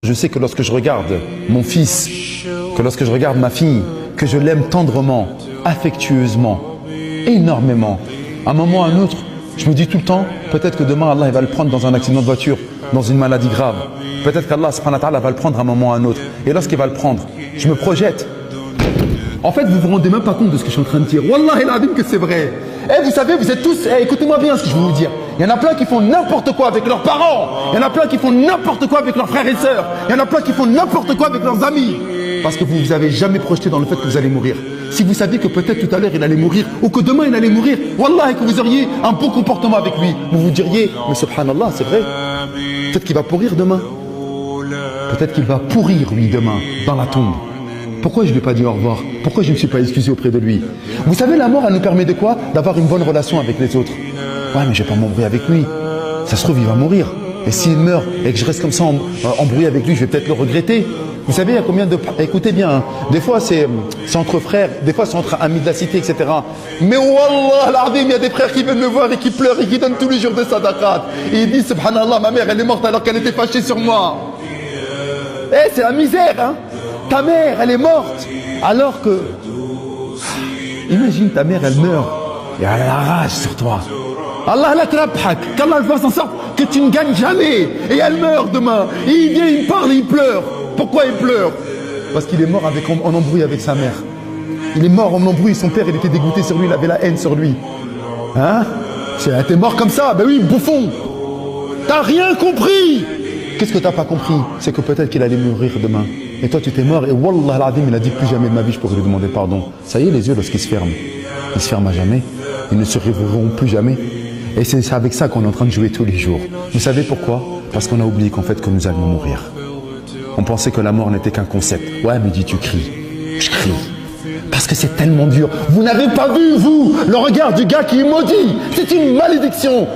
Je sais que lorsque je regarde mon fils, que lorsque je regarde ma fille, que je l'aime tendrement, affectueusement, énormément, à un moment ou à un autre, je me dis tout le temps, peut-être que demain Allah il va le prendre dans un accident de voiture, dans une maladie grave. Peut-être qu'Allah subhanahu wa ta'ala va le prendre à un moment ou à un autre. Et lorsqu'il va le prendre, je me projette. En fait, vous vous rendez même pas compte de ce que je suis en train de dire. Wallah il azim que c'est vrai. Eh, vous savez, vous êtes tous, écoutez-moi bien ce que je vais vous dire. Il y en a plein qui font n'importe quoi avec leurs parents. Il y en a plein qui font n'importe quoi avec leurs frères et sœurs. Il y en a plein qui font n'importe quoi avec leurs amis. Parce que vous vous avez jamais projeté dans le fait que vous allez mourir. Si vous saviez que peut-être tout à l'heure il allait mourir, ou que demain il allait mourir, wallah, et que vous auriez un bon comportement avec lui, vous vous diriez, mais subhanallah, c'est vrai. Peut-être qu'il va pourrir demain. Peut-être qu'il va pourrir lui demain, dans la tombe. Pourquoi je ne lui ai pas dit au revoir? Pourquoi je ne me suis pas excusé auprès de lui? Vous savez, la mort, elle nous permet de quoi? D'avoir une bonne relation avec les autres. Ouais, mais je ne vais pas m'embrouiller avec lui. Ça se trouve, il va mourir. Et s'il meurt et que je reste comme ça embrouillé avec lui, je vais peut-être le regretter. Vous savez, il y a combien de... Écoutez bien, hein. Des fois c'est entre frères, des fois c'est entre amis de la cité, etc. Mais wallah, l'azim, il y a des frères qui viennent me voir et qui pleurent et qui donnent tous les jours des sadaqat. Et ils disent, subhanallah, ma mère, elle est morte alors qu'elle était fâchée sur moi. Eh, c'est la misère, hein. Ta mère, elle est morte. Alors que... Imagine, ta mère, elle meurt. Et elle a la rage sur toi. Allah la trabhak, qu'Allah fasse en sorte que tu ne gagnes jamais. Et elle meurt demain. Et il vient, il parle et il pleure. Pourquoi il pleure? Parce qu'il est mort en embrouille avec sa mère. Il est mort en embrouille, son père il était dégoûté sur lui, il avait la haine sur lui. Hein? T'es mort comme ça, ben oui, bouffon. T'as rien compris. Qu'est-ce que t'as pas compris? C'est que peut-être qu'il allait mourir demain. Et toi tu t'es mort et wallah l'azim il a dit plus jamais de ma vie je pourrais lui demander pardon. Ça y est, les yeux lorsqu'ils se ferment, ils se ferment à jamais. Ils ne se rouvriront plus jamais. Et c'est avec ça qu'on est en train de jouer tous les jours. Vous savez pourquoi? Parce qu'on a oublié qu'en fait que nous allions mourir. On pensait que la mort n'était qu'un concept. Ouais, mais dis tu cries. Je crie. Parce que c'est tellement dur. Vous n'avez pas vu, vous, le regard du gars qui est maudit. C'est une malédiction.